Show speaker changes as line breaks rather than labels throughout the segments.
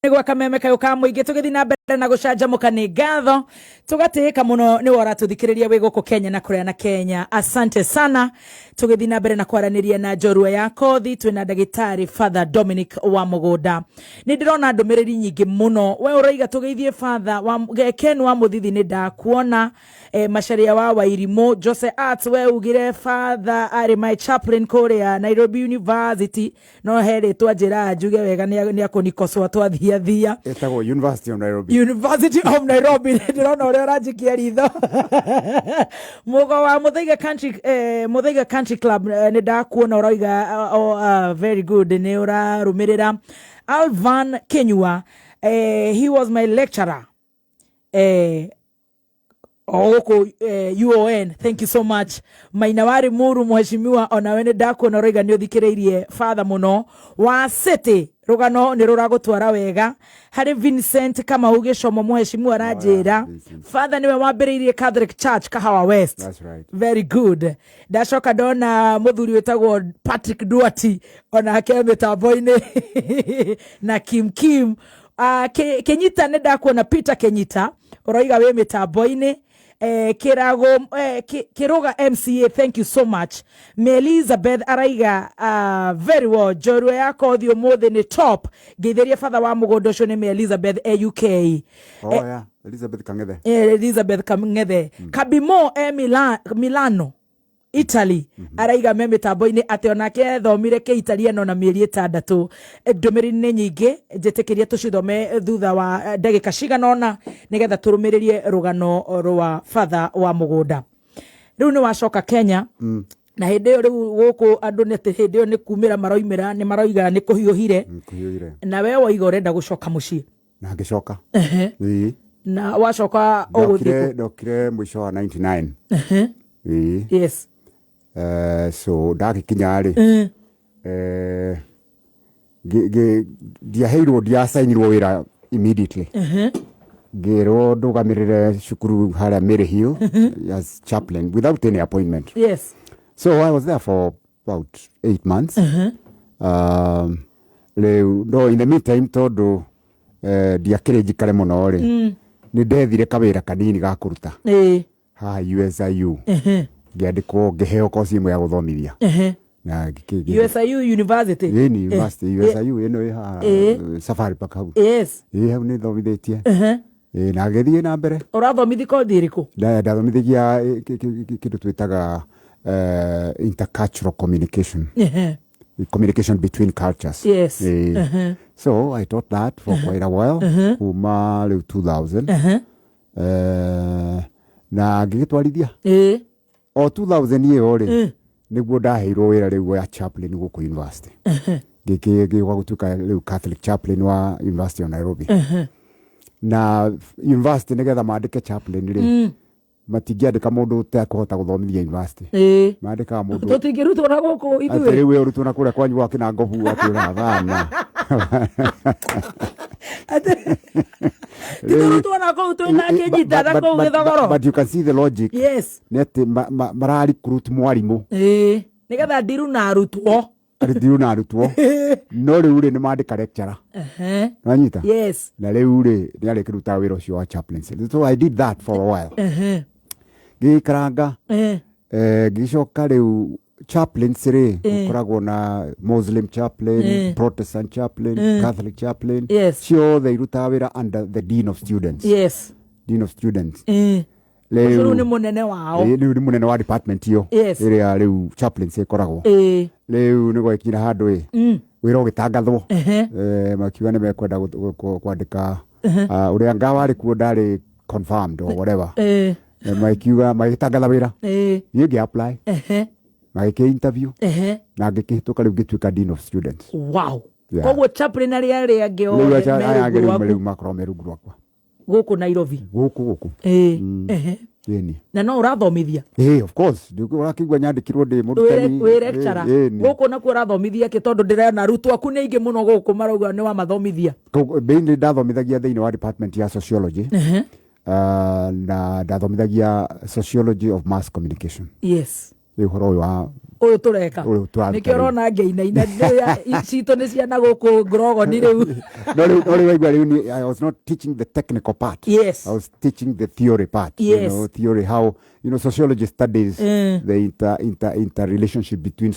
Nigwa kameme kayo ka muingi tugithi na mbere na gucanjamuka ni ngatho tugatika muno ni wora tuthikiriria wi guku Kenya na kuria na Kenya. Asante sana. Tugithi na mbere na kwaraniria na njorua ya kothi twina ndagitari Father Dominic Wamugunda. Ni ndirona ndumiriri nyingi muno we uraiga tugeithie Father wa Ken wa Muthithi ni ndakuona Macharia wa Wairimu Jose Arts we ugire Father ari my chaplain kuria Nairobi University no here twanjira njuge wega ni akonikoswa twathia thia
etagwo University of Nairobi.
University of Nairobi ndirona uri urajikia ritho mugo wa Muthaiga Country Club ni ndakuona uraiga very good ni urarumirira Alvan Kenyua he was my lecturer UON. Thank you so much. Mainawari Muru mheshimiwa ona wene dako na roiga ni uthikiririe Father muno wa City rugano ni ruragutwara wega hari Vincent kama ugishomo mheshimiwa rajira Father niwe wambiririe Catholic Church Kahawa West.
That's right.
Very good. Dashoka dona muthuri wetagwo Patrick Duati ona akeme taboine na Kim Kenyita ne dako na Peter Kenyita roiga we metaboine Kirago Kiroga MCA, thank you so much. Elizabeth araiga very well. Jorwe yako thio mothe ni top. Githeria Father wa Mugondo shone me Elizabeth UK.
Yeah, Elizabeth Kang'ethe.
Elizabeth Kang'ethe. Kabimo Milano Italy araiga meme taboine ate onake thomire ke Italiano na mieri 6 ndomeri ni nyingi njetikiria tucithome thutha wa ndagika ciganona nigetha turumiririe rugano rwa Father wa Mugunda. Riu ni wacoka Kenya na hindi riu guku andu nete hindi ni kumira maroimira ni maroiga ni kuhiuhire na we waiga urenda gucoka mucii
na ngicoka
na wacoka
ndokire mwisho wa 99
yes.
So ndagikinya ri ndiaheirwo ndiasainirwo wira immediately ngirwo ndugamirire cukuru haria Mary Hill as chaplain without any appointment.
Yes.
So I was there for about 8 months. In the meantime tondu ndiakire njikare muno ri ni ndethire kawira kanini ga kuruta ha USIU ngiandikwo ngiheo kosi imwe ya guthomithia na
USIU University
University USIU ino ha Safari Park hau hau ni thomithitie na ngithie na mbere
urathomithi kothi iriku
ndathomithagia kindu twitaga intercultural communication communication between cultures.
Yes.
So I taught that for quite a while kuma 2000 na ngigitwarithia o 2000 year ori niguo ndaheirwo wira riu ya chaplain guku university ngigwa gutuka riu Catholic chaplain wa University of Nairobi na university nigetha mandike chaplain ri matingiandika mundu utakuhota guthomithia university mandika mundu
tutingirutwo na guku ithuĩ
riu urutwo na kuria kwanyu gwake na ngobu atira thana but you can see the logic.
Yes.
Nete marari recruit mwarimu
nigetha ndiru na arutwo
no riu ri ni mandika lecturer nanyita.
Yes.
Na riu ri ni ari kiruta wira ucio wa chaplaincy. So I did that for a while gikaranga gicoka riu chaplaincy ri ukoragwo na Muslim chaplain, Protestant chaplain, Catholic chaplain.
Yes.
Ciothe irutaga wira under the dean of students.
Yes.
Dean of students.
Riu ni munene wao.
Riu ni munene wa department iyo iria riu chaplaincy ikoragwo. Riu ni gwikira handu wira ugitangathwo makiuga ni mekwenda kwandika uria ngawari kuo ndari confirmed or whatever makiuga magitangatha wira ni ngi-apply magike interview na ngikihituka riu ngituika dean of students.
Wow. Koguo chaplain aria angio
meru makro meru gwakwa
guku Nairobi
guku yeni
na no urathomithia
of course urakigwa nyandikirwo ndi murutani
we lecturer guku na ku urathomithia ke tondu ndirena arutwo aku ni ingi muno guku marauga ni wa mathomithia
beini ndathomithagia thiini wa department ya sociology na ndathomithagia sociology of mass communication.
Yes.
uhoro wa
oyo tureka nikio rona ngeina ina cito ni ciana guku grogo ni riu
I was not teaching the technical part.
Yes.
I was teaching the theory part.
Yes.
Theory how sociology studies the interrelationship between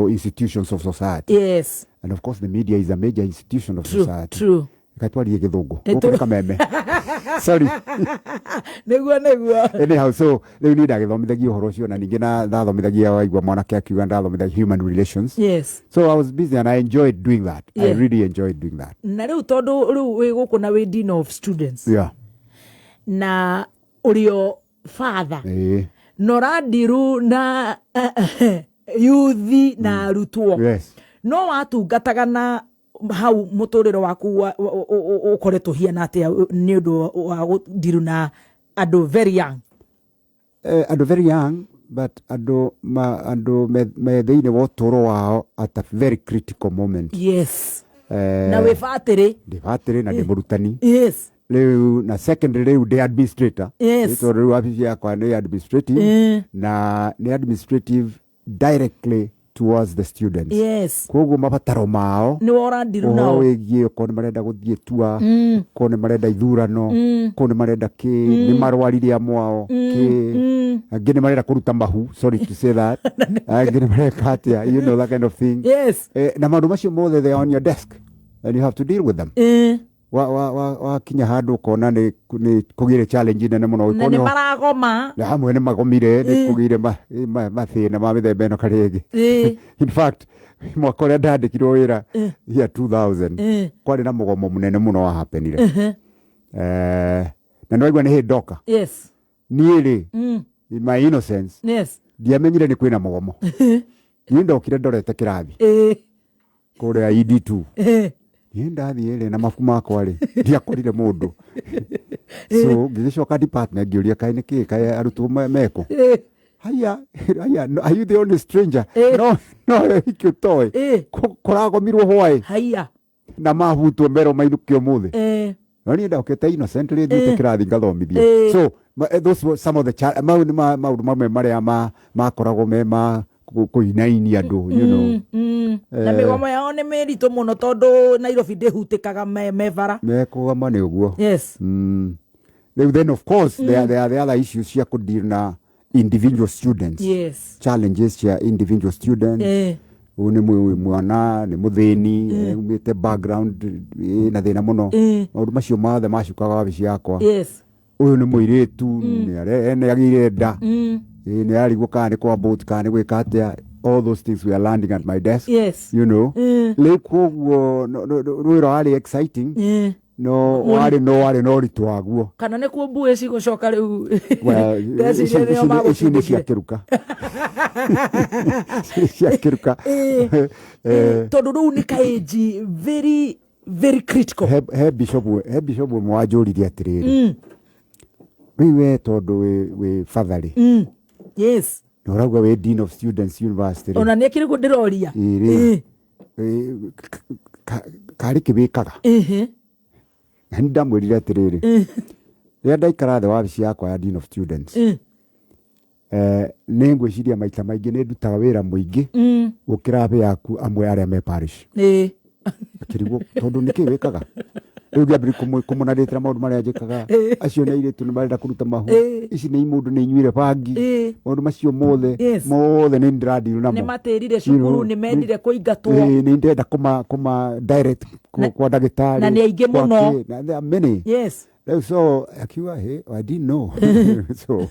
institutions of society.
Yes.
And of course the media is a major institution of society.
True.
Katwarie githungu kameme. Sorry.
Neguo
Anyhow, so they need agithomithagia uhoro ucio na ningi na thathomithagia waigua mwanake akiuga ndathomithagia human relations.
Yes.
So I was busy and I enjoyed doing that. Yeah. I really enjoyed doing that.
Na riu tondu riu wi guku na wi dean of students.
Yeah.
Na urio father. Noradiru na youthi na arutwo.
Yes.
No watungataga na hau muturiro waku ukoretwo hiana atia ni undu wa guthiru na andu very young?
Andu very young, but andu me thiini wa uturo wao at a very critical moment.
Yes. Na we batiri
na ndi murutani.
Yes.
Riu na secondary riu ndi administrator.
Yes.
So riu afisi yakwa ni administrative na ni administrative directly towards the students.
Yes.
Koguo mabataro mao
ni wora ndiru nao
wigie ko ni marenda guthie tua ko ni marenda ithurano ko ni marenda ki ni marwarire amwao ki angi ni marenda kuruta mahu, sorry to say that, angi ni marenda katia, that kind of thing.
Yes.
Na maundu macio mothe they are on your desk and you have to deal with them. wa kinya handu kona ni kugire challenge nene muno
ko ni maragoma
na hamwe ni magomire ni kugire mathina ma mithemba ino karigi. In fact mwaka uria ndandikirwo wira ya 2000 kwari na mugomo munene muno wa happenire na ndoigwa ni hindoka.
Yes.
Niiri in my innocence.
Yes.
Ndiamenyire ni kwina mugomo. Ni ndokire ndorete kirathi kuria ED2 ndathie na mafu makwa ri ndiakorire mundu. So ngicoka department ngiuria kai niki kai arutwo meko haya are you the only stranger? No ikutoi koragomirwo hwai
haya
na mahutwo mbero mainukio muthe nani ndokete innocently thite kirathi ngathomithia. So those were some of the maundu mamwe maria makoragwo me ma kuinaini andu
na migomo yao ni meritu muno tondu Nairobi ndihutikaga mevara
mekugama ni uguo.
Yes.
Then of course there are the other issues here could deal na individual students.
Yes.
Challenges here individual students. Uni mwana ni muthini umite background na thina muno maundu macio mothe macukaga wabici yakwa.
Yes.
Uyu ni muiritu ni agire nda ni arigwo kana ni kwa boat kana gwika atia. All those things we are landing at my desk.
Yes.
Lekuo no really exciting. No wari no ritwaguo
kana ne ku mbuye ci gucoka riu.
Well, ici ni ciakiruka
tondu riu ni kaeji very very critical.
He bishop mwanjuririe atiriri we tondu we fatheri.
Yes.
Noragwa we dean of students university.
Ona ne kiri kundiroria
kari kibikaga ndamwirire atiriri ria ndaikara the wabici yakwa ya dean of students ni ngwiciria maita maingi ni ndutaga wira muingi gukira abe yaku amwe aria me parish kirigwo tondu niki wikaga riu ngiambiri kumunarĩtĩra maũndũ marĩa njĩkaga acio nĩ airĩtu nĩ marenda kũruta mahu ici nĩ mũndũ nĩ inyuire bangi maũndũ macio mothe nĩ ndĩrandiru namo
nĩ matĩrire cukuru nĩ mendire kũingatwo
nĩ ndĩrenda kuma direct kwa ndagĩtarĩ
na nĩ aingĩ mũno
many.
Yes.
So akiwa I didn't know. So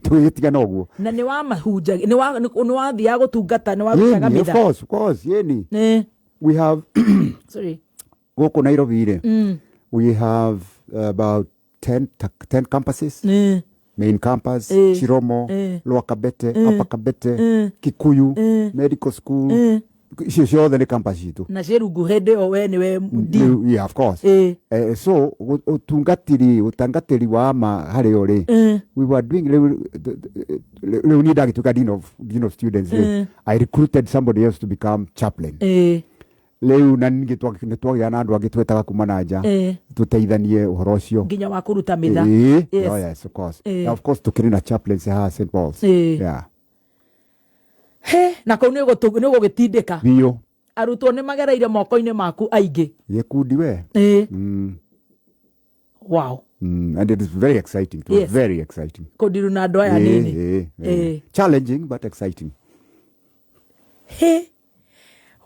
tuĩtiga noguo
na nĩ wa mahunja nĩ wathiaga gũtungata nĩ warucaga mitha.
Of course yeni we have
sorry
Goko Nairobi we have about 10 campuses. Main campus, Chiromo, Lower Kabete, Upper Kabete, Kikuyu, Medical School. Sio the campus itu.
Na Jerungu hede owe niwe mudi.
Yeah, of course. So utangatiri wa ama hari ore. We were doing leonida kituka dean of students. I recruited somebody else to become chaplain. Leu na nitwagia na andu agitwetaga kumana nja tuteithanie uhoro ucio
nginya wa kuruta mitha.
Yes, of course. Of course tukiri na chaplains ha St Paul's. Yeah.
he na kau nä gå gä tindä ka
biå
arutwo nä magereire moko-inä maku aingä
gä kundi we
wow.
And it is very exciting. It was very exciting.
Kudiru na andå aya nini
challenging but exciting.
He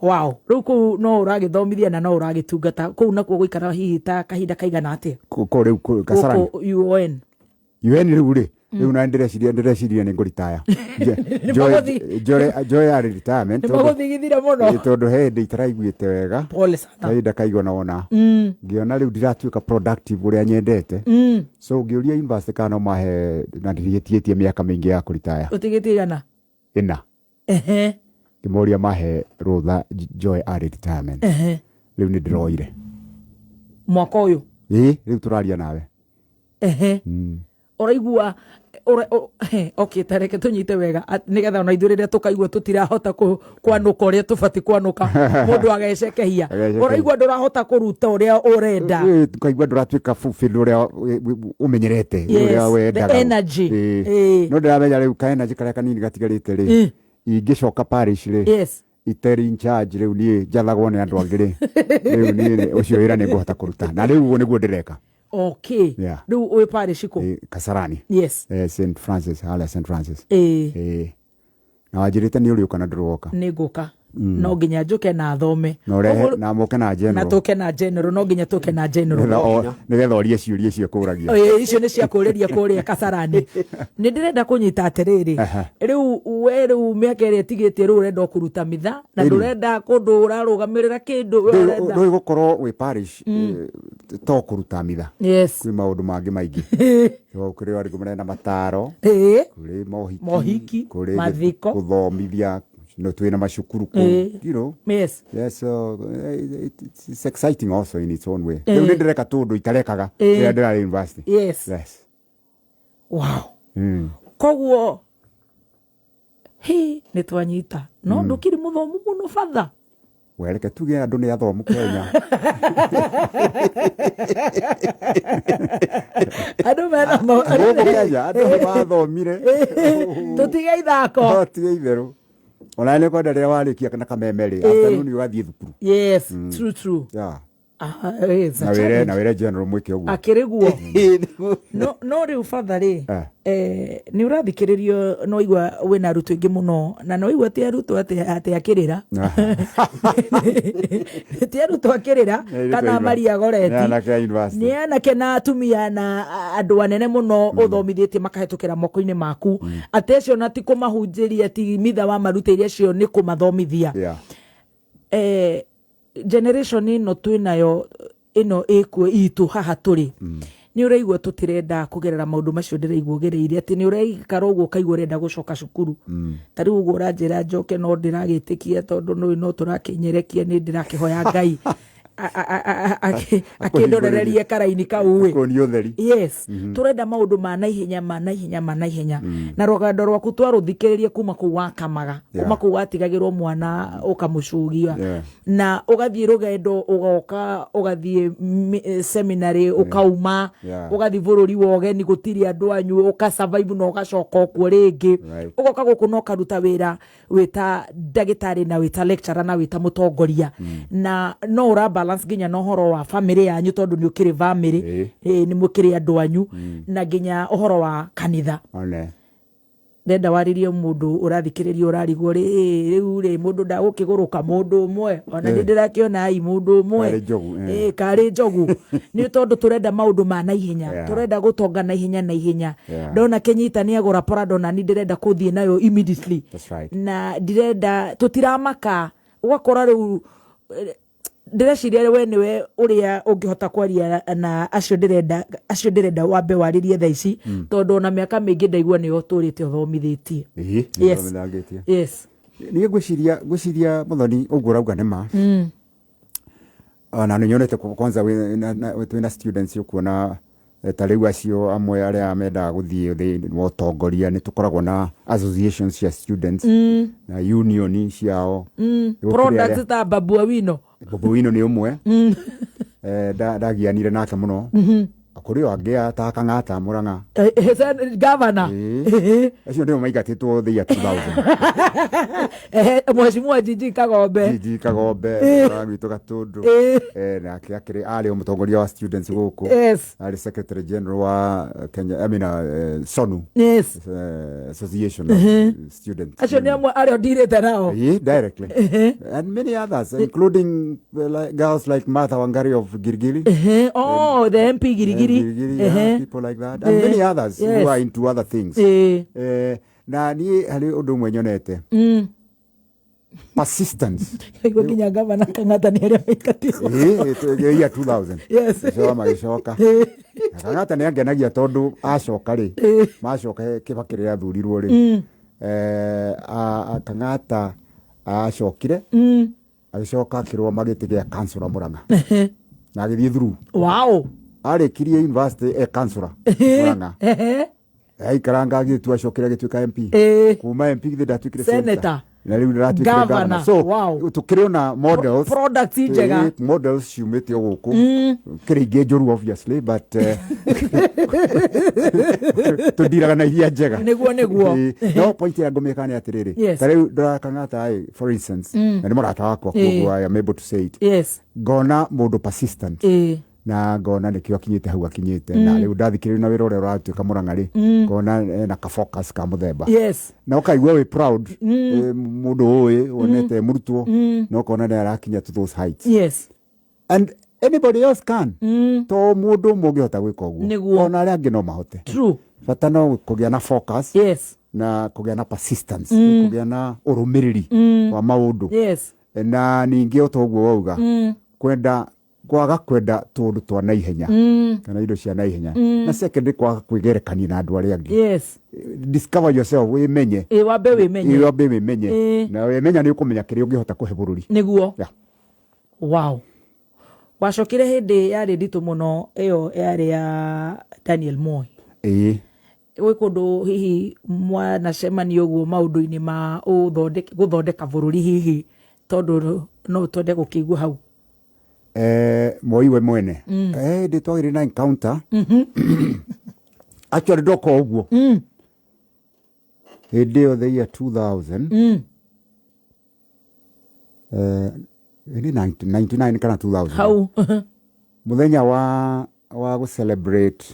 wow. Rĩu kũu no ũragĩthomithia na no ũragĩtungata kũu nakuo gũikara hihi ta kahinda kaigana atĩa
rĩu Kasarani
UN
rĩu rĩu na ndĩreciria nĩ ngũritaya njoe ya retirement
nĩmagũthigithire mũno
tondũ he hĩndĩ itaraiguĩte wega
pole sana
kahinda kaigana ona ngĩona rĩu ndiratuĩka productive ũrĩa nyendete so ngĩũria university kana no mahe na ndirĩtietie mĩaka mĩingĩ ya kũritaya
ũtigĩtie igana
ĩna ngĩmoria mahe rũtha njoe ya retirement rĩu nĩ ndĩroire
mwaka ũyũ
rĩu tũraria nawe
ũraigua okay tareke tũnyite wega nĩgetha ona ithuĩ rĩrĩa tũkaigua tũtirahota kwanũka ũrĩa tũbatiĩ kwanũka mũndũ agecekehia ũraigua ndũrahota kũruta ũrĩa ũrenda
ũkaigua ndũratuĩka fulfilled ũrĩa ũmenyerete ũrĩa wendaga
energy
no ndĩramenya rĩu ka energy karĩa kanini gatigarĩte rĩ ingĩcoka parish rĩ iteri in charge rĩu niĩ njathagwo nĩ andũ angĩ rĩ rĩu niĩ ũcio wĩra nĩ ngũhota kũruta na rĩu ũguo nĩguo ndĩreka
okay rĩu wĩ parish kũ
Kasarani St Francis hala St Francis na wanjĩrĩte nĩ ũrĩũka na ndũroka
nĩ ngũka no nginya njũke na thome
na mũke na general
na tũke na general no nginya tũke na general
nĩgetha ũrie ciũria icio kũragia
icio nĩ cia kũrĩria kũrĩa Kasarani nĩ ndĩrenda kũnyita atĩrĩrĩ rĩu we rĩu mĩaka ĩrĩa ĩtigĩtie rĩu ũrenda kũruta mitha na ndũrenda kũndũ ũrarũgamĩrĩra kĩndũ
ndũĩ gũkorwo wĩ parish to kũruta mitha kwĩ maũndũ mangĩ maingĩ kũrĩ andũ marenda mataro kũrĩ mohiki
mathiko
gũthomithia no twina macukuru so it's exciting also in its own way rĩu nĩ ndĩreka tũndũ itarekaga rĩrĩa ndĩrarĩ university
wow koguo nĩ twanyita no ndũkĩrĩ mũthomu mũno batha
wereke tuge andũ nĩ athomu Kenya
andũ mena
andũ mathomire
tũtige ithako
tige itherũ ona nĩ kwenda rĩrĩa warĩkia na kamemeri afternoon ũgathiĩ thukuru
true
na wĩre general mwĩke ũguo
akĩrĩguo no rĩu batha rĩ nĩ ũrathikĩrĩrio no igua wĩna arutwo aingĩ mũno na no igua ti arutwo atĩ akĩrĩra ti arutwo akĩrĩra kana Maria Goreti nĩ anake na atumia na andũ anene mũno ũthomithĩtie makahĩtũkĩra moko-inĩ maku atĩ acio na ti kũmahunjĩria ti mitha wa marutĩire acio nĩ kũmathomithia generation ĩno twĩnayo ĩno ĩkuo itũ haha tũrĩ nĩ ũraigua tũtirenda kũgerera maũndũ macio ndĩraigua ũgereire atĩ nĩ ũraikara ũguo ũkaigua ũrenda gũcoka cukuru ta rĩu ũguo ũranjĩra njoke no ndĩragĩtĩkia tondũ no tũrakĩnyerekia nĩ ndĩrakĩhoya Ngai akĩndorererie karaini kau tũrenda maũndũ ma naihenya na rũgendo rwaku twarũthikĩrĩrie kuma kũu wakamaga kuma kũu watigagĩrwo mwana ũkamũcugia na ũgathiĩ rũgendo ũgoka ũgathiĩ seminary ũkauma ũgathiĩ bũrũri wa ũgeni gũtirĩ andũ anyu ũka-survive na ũgacoka okuo rĩngĩ ũgoka gũkũ no ũkaruta wĩra wĩta ndagĩtarĩ na wĩta lecturer na wĩta mũtongoria na no ũramba balance nginya no horo wa family yanyu tondu ni ukiri family ni mukiri andu anyu na nginya uhoro wa kanitha ndenda waririe mundu urathikiririo urarigwo riu mundu ndagukiguruka mundu umwe ona ndirakiona ai mundu umwe kari njogu ni tondu turenda maundu ma naihenya turenda gutonga naihenya ndona Kenyita ni agura Prado na ni ndirenda kuthie nayo immediately na ndirenda tutiramaka ugakora riu ndĩreciria we nĩwe ũrĩa ũngĩhota kwaria na acio ndĩrenda wambe warĩrie thaa ici tondũ ona mĩaka mĩingĩ ndaigua nĩyo ũtũrĩte ũthomithĩtie
niĩ ngwĩciria Mũthoni ũguo ũrauga nĩ ma ona nĩ nyonete kwanza twĩna students ũkuona ta rĩu acio amwe arĩa mendaga gũthiĩ thĩ wa ũtongoria nĩ tũkoragwo na associations cia students na union ciao
products ta Babu Owino
nĩ ũmwe ndagianire nake mũno Kuri wangia ta Kang'ata Murang'a
governor
acio ndio maigatitwo the year 2000
mheshimiwa Jiji Kagombe
gwitå Gatundu nake akiri ari umutongoria wa students guku ari secretary general wa Kenya SONU association of students
acio ni amwe ari ondirite nao
directly and many others including like girls like Martha Wangari of Girigiri
the MP Girigiri
people like that and many others who are into other things na ni hari undu mwe nyonete persistence
ginya governor Kang'ata ni ari maikatirwo
year 2000 so magishoka Kang'ata ni angenagia tondu acoka ri macoka kibakire ya thurirwo ri Kang'ata acokire agicoka kirwa magiti gya councilor Murang'a na agithii through ari kirie university councilor Murang'a aikaranga agitu acokire agituika MP kuma MP githatuikire
senator
na riu ndatuikire governor so tukiriona models
products njega
models ciumite guku kiringe njuru obviously but tudiraga na iria njega
niguo
no point ya ngomeka ni atiriri tariu Kang'ata for instance na ni murata wakwa koguo I am able to say it ngona mundu persistent na ngona nikio akinyite hau akinyite na riu ndathikiriria na wira uria uratuika Murang'a ri ngona na ka focus ka muthemba na ukaigua we proud mundu uyu onete murutwo no kona na arakinya to those heights and anybody else can to mundu mungihota gwika uguo ona ari angi no mahote bata no kugia na focus na kugia na persistence kugia na urumiriri wa maundu na ningi otoguo wauga kwenda kwaga kwenda tundu twa naihenya kana indo cia naihenya na second kwaga kwigerekania na andu aria angi discover yourself we menye
wambe we menye
na we menya ni ukumenya kiri ungihota kuhe bururi
niguo wow wacokire hindi yari nditu muno iyo yari ya Daniel Moi we kundu hihi mwanacemania uguo maundu-ini ma guthondeka bururi hihi tondu no twende gukigua hau
Moi we mwene ndi twagire na encounter actually ndoko uguo hindi o the year 2000 ni 99 kana 2000
hau
muthenya wa gu celebrate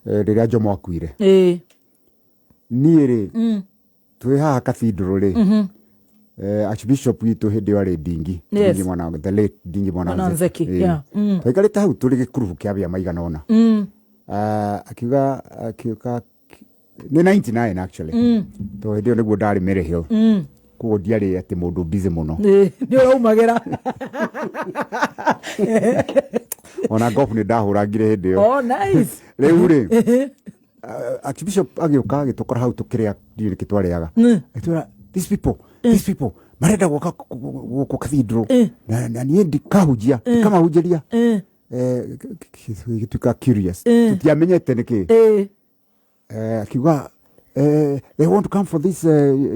riria Jomo akuire ni ri twi haha cathedral ri Archbishop witu hindi wari Ndingi mwana the late Ndingi mwana twikarite hau turi gikurubu kia bia maigana ona akiuga ni 99 actually to hindi niguo ndari Mary Hill kuo ndiari ati mundu busy muno
ni uraumagira
ona golf ni ndahurangire hindi
yo nice
riu ri Archbishop agiuka agitukora hau tukiria ndiri kitwariaga atwira these people marenda guka cathedral na nie ndikahujia kama hujeria gituika curious tutiamenyete niki akiuga they want to come for this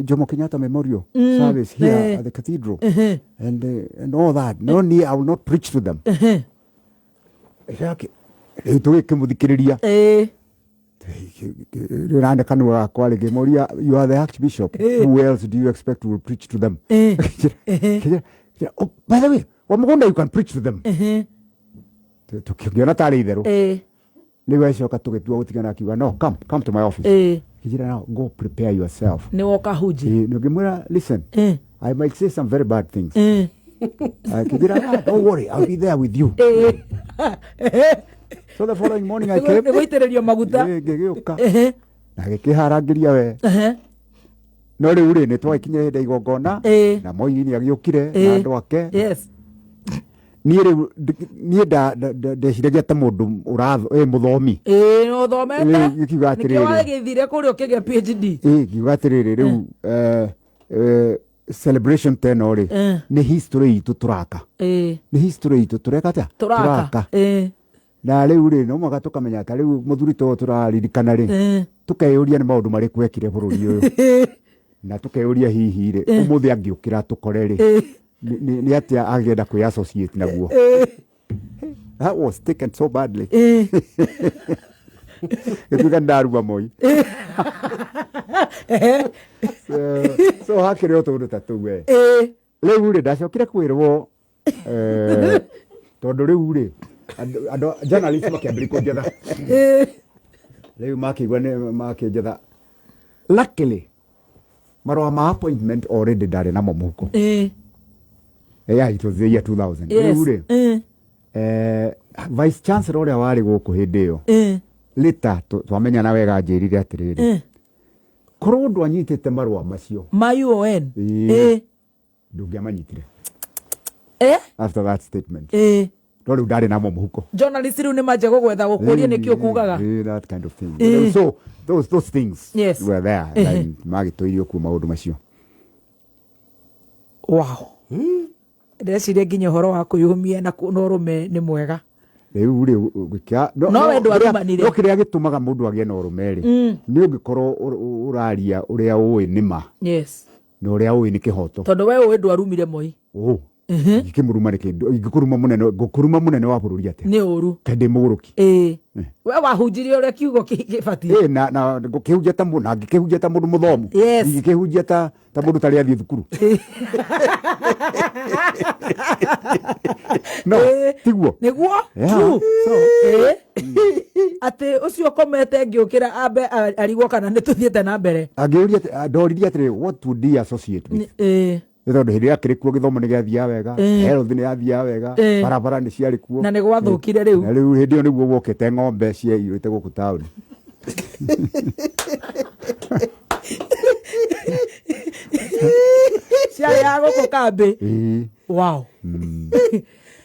Jomo Kenyatta memorial service here at the cathedral and all that no I will not preach to them tuwe kimuthikiriria Randa kanwa kwa lege moria you are the Archbishop who else do you expect will preach to them oh, by the way Wamugunda you can preach to them tukiona tari itheru ni wecoka tugitua gutigana akiuga no come to my office kijira now go prepare yourself
ni woka huji
no gemura listen I might say some very bad things kijira don't worry I'll be there with you so the following morning I came
goitererio maguta
ngigioka na gikiharangiria we no riu ri ni twakinya hindi igongona na Moi ni agiukire na andu ake ni riu ni ndeciragia ta mundu uratho muthomi
no thomete
gikiuga atiriri
ni githire kuri ukige PhD
gikiuga atiriri riu celebration tenori ni history itu turaka ni history itu tureka na riu ri no mwaka tukamenya ta riu muthuri to turaririkana ri tukeyuria ni maundu mari kwekire bururi uyu na tukeyuria hihi ri umuthi angiukira tukore ri ni atia agenda kwi associate naguo That was taken so badly. Gituika ndaruma Moi. So hakiri otundu tatu we. Riu ri ndacokire kwirwo tondu riu ri andu journalist makiambia kunjetha. Riu makigwa ni makinjetha. Luckily marwa ma appointment already ndari namo muhuko. Yeah, it was the year 2000. Riu ri vice chancellor uria wari guku hindi iyo lita twamenya na wega njirire atiriri korwo ndwanyitite marwa macio
MAUON
ndungiamanyitire after that statement no riu ndari namo muhuko
journalist riu ni manje gugwetha gukuria nikio kugaga
that kind of thing. So those things were there and magitoirio ku maundu macio.
Wow. Ndeciria nginya horo wa kuyumia na kunorume ni mwega.
Riu ri gwikia
no wendo arumanire
no kiria gitumaga mundu agie na urume ri ni ungikorwo uraria uria uwi nima no uria uwi ni kihoto
tondu we wendo arumire Moi
ikimuruma ni kindu ngukuruma munene wa bururi ate
ni uru
kende muguruki
we wahunjirie uria kiugo kibati
na ngikihunjia ta mundu na ngikihunjia ta mundu muthomu ngikihunjia ta mundu tari athie thukuru no tiguo
niguo ate ucio komete ngiukira ambe arigwo kana nituthiete na mbere
angiuria ndoririe atire what would he associate with tondu hindi akiri kuo githomo ni giathia wega health ni yathia wega barabara ni ciari kuo
na ni gwathukire riu
na riu hindi ni guo wokete ng'ombe cia irite guku tauni
ciari ya guku kambi wow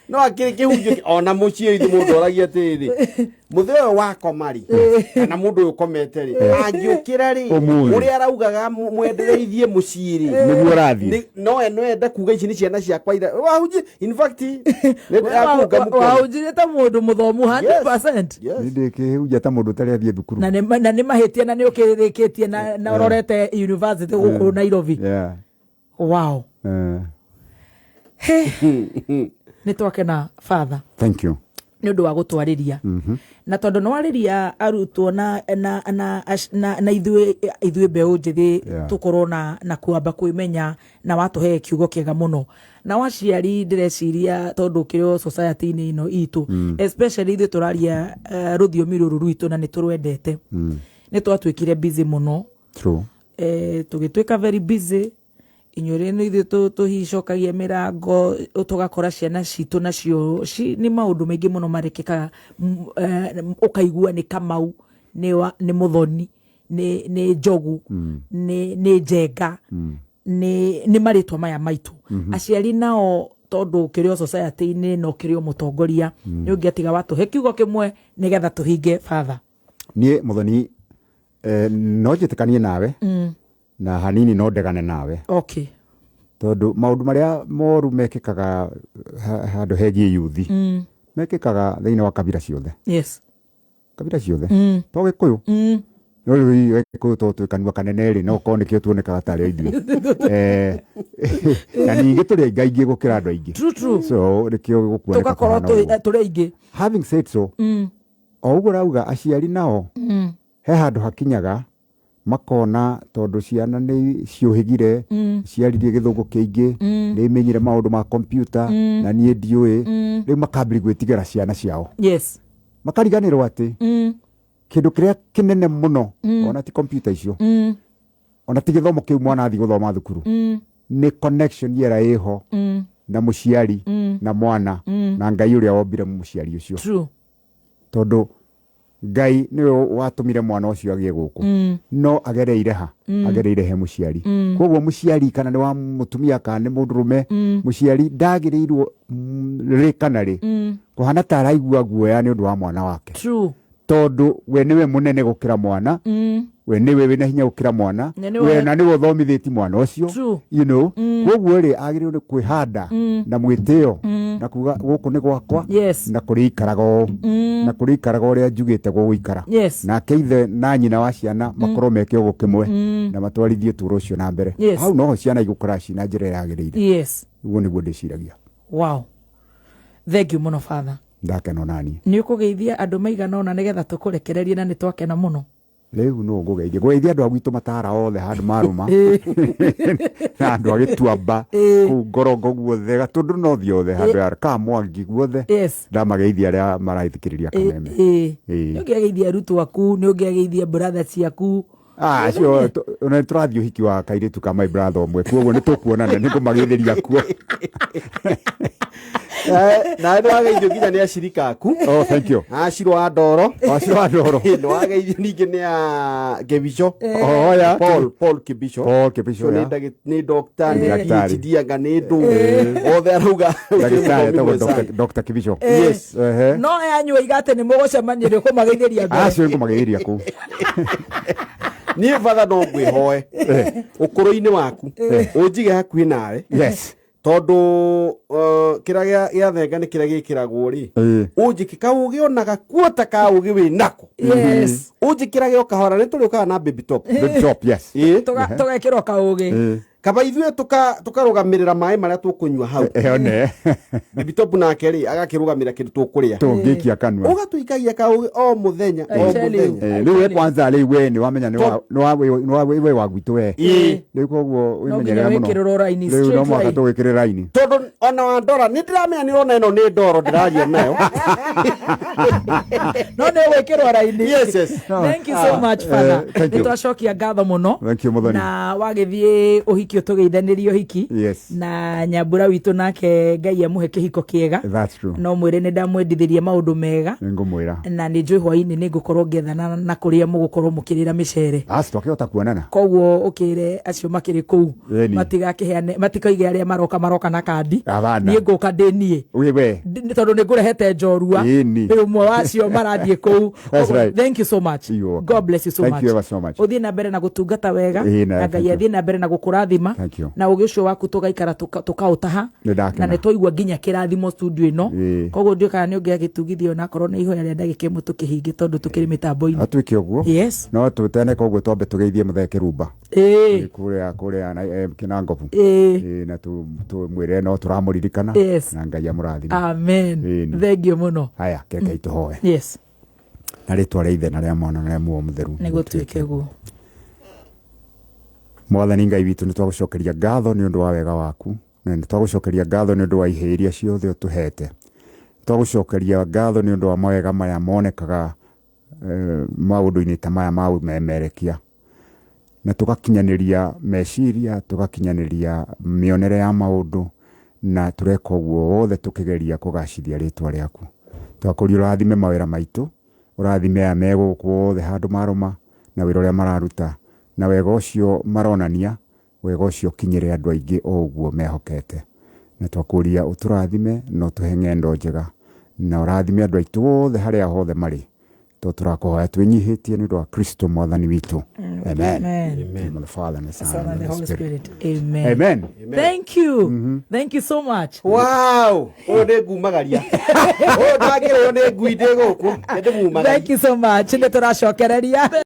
no akiri kihunjio ona mucie ithu mundu oragia tiri mutheo wa komari kana mundu ukomete ri angiukira ri uria araugaga mwendereithie muciri
niguo rathi
no enda kuga ici ni ciana ciakwa ira wahunji in fact
wahunjire ta mundu muthomu 100%
ndi kihunjia ta mundu tari athie thukuru
na ni mahitia na ni ukirikitie na urorete university guku Nairobi wow ni twakena father
thank you
ni undu wa gutwariria na tondu no wariria arutwo na ithuĩ mbeũ njithi tukorwo na kuamba kwimenya na watuhe kiugo kiega muno na waciari ndireciria tondu kirio society ni ino itu especially ithuĩ turaria ruthiomi ruru rwitu na ni turwendete ni twatwikire busy muno
true
tugitwika very busy inyore no ithuĩ tuhicokagia mirango tugakora ciana citu nacio ni maundu maingi muno marekekaga ukaigua ni Kamau ni Muthoni ni Njogu ni Njenga ni maritwa maya maitu aciari nao tondu kirio society ni no kirio mutongoria ni ungiatiga watuhe kiugo kimwe nigetha tuhinge father
nie Muthoni no njitikanie nawe na hanini no ndegane nawe
okay
tondu maundu maria moru mekikaga handu hegie yuthi mekikaga thiini wa kabira ciothe kabira ciothe to Gikuyu no riu Gikuyu to twikanua kanene ri no ko nikio tuonekaga tari ithuĩ na ningi turi aingi aingi gukira andu aingi
true
so nikio gukuoneka
tugakorwo turi aingi
having said so o uguo rauga aciari nao he handu hakinyaga makona tondu ciana ni ciuhigire ciaririe githungu kiingi ni menyire maundu ma computer na nie ndiui riu makambiri gwitigera ciana ciao makariganirwo ati kindu kiria kinene muno ona ti computer icio ona ti githomo kiu mwana athi guthoma thukuru ni connection yera iho na muciari na mwana na Ngai uria wombire muciari ucio tondu Ngai niwe watumire mwana ucio agie guku no agereire ha agereire he muciari koguo muciari kana ni wa mutumia kana ni mundurume muciari ndagirirwo ri kana ri kuhana taraigua guoya ni undu wa mwana wake tondu we niwe munene gukira mwana we niwe wina hinya gukira mwana we na niwe thomithiti mwana ucio you know koguo ri agirirwo ni kwihanda na mwitio na kuga guku ni gwakwa na kurikarago na kurikarago ria njugite guikara na keithe na nyina wa ciana makorwo mekio gukimwe na matwarithie turo ucio na mbere hau no ciana igukora cina njira yagireire uguo niguo ndiciragia
wow thank you muno father
ndakena nani
ni ukugeithia andu maigana ona nigetha tukurekererie na nitwakena muno
riu no ngugeithia ngugeithia andu agwitu matara othe handu maruma na andu agituamba ku ngorongo guothe gatundu no thiothe handu ya kamwangi guothe ndamageithia aria maraithikiriria kameme
ni ungegeithia arutwo aku ni ungegeithia brother ciaku
cio ona turathi uhiki wa kairitu ka my brother omwe kuoguo ni tukuonana ni ngumageithiria kuo
na ndo ageithio nginya ni ashirika aku
thank you
ashiro wa ndoro ndo ageithio ningi ni a Kibisho
ya
Paul Kibisho ni doctor ni diaga ni ndu othe arauga
Dr. Kibisho
yes
no yanyua igate ni mugucemania kumageithiria
cio ngumageithiria ku
ni father no ngwihoe ukuru-ini waku unjige hakuhi nawe
yes
tondu kira gia thenga ni kira gikiragwo ri unjikika ugionaga kuota ka ugi wi nako
yes
unjikira gio kahora ni turi ukaga na baby top
yes
tugekirwo ka ugi
kaba ithuĩ tukarugamirira mai maria tukunywa hau baby top nake ri agakirugamira kindu tukuria
tungikia kanwa
ugatuikagia ka ugi o muthenya
riu we kwanza riu we ni wamenya ni we wagwitu we riu koguo wimenyerera muno riu no mwaka tugikire raini
tondu ona wa ndora ni ndiramenya ni rona ino ni ndoro ndiraria nayo
no ni wikirwo raini
yes
thank you so much father nitwacokia ngatho muno na wagithie uhiki utugeithanirio hiki na nyambura witu nake Ngai amuhe kihiko kiega no mwire ni ndamwendithirie maundu mega
ngumwira
na ni njui hwaini ni ngukorwo ngethana na kuria mugukorwo mukirira micere
twakihota kuonana
koguo ukire acio makiri kuu matigakiheane matikaige aria maroka na kandi ni nguka ndenie tondu ni ngurehete njorua umwe wacio marathie kuu thank you so much God bless you so much uthie na mbere na gutungata wega na Ngai athie na mbere na gukurathima na ugi ucio waku tugaikara tukautaha na nitwaigua nginya kirathimo studio ino koguo ndio kana ni ungia gitugithio na korwo ni ihoya ria ndagike mu tukihinge tondu tukiri mitambo-ini
atwike uguo no tutene koguo twambe tugeithie mutheke rumba kuria na kinangovu na tumwire no turamuririkana na Ngai amurathime
amen thank you muno
haya keke ituhoe na ritwa ria ithe na ria mwana na ria muo mutheru
nigutwike guo
Mwathani Ngai witu ni twagucokeria ngatho ni undu wa wega waku na ni twagucokeria ngatho ni undu wa iheria ciothe utuhete twagucokeria ngatho ni undu wa mawega maya monekaga maundu-ini ta maya ma umemerekia na tugakinyaniria meciria tugakinyaniria mionere ya maundu na tureka uguo wothe tukigeria kugacithia ritwa riaku twakuria urathime mawira maitu urathime aya meguku wothe handu maruma na wira uria mararuta na wega ucio maronania wega ucio kinyire andu aingi o uguo mehokete na twakuria uturathime no tuhe ng'endo njega na urathime andu aitu wothe haria hothe mari turakuhoya twinyihitie ni undu wa Kristo mwathani witu amen the Father and the Son and the Holy Spirit amen
thank you so much
wow ode gumagaria ndagire ode guide guku
thank you so much ni turacokereria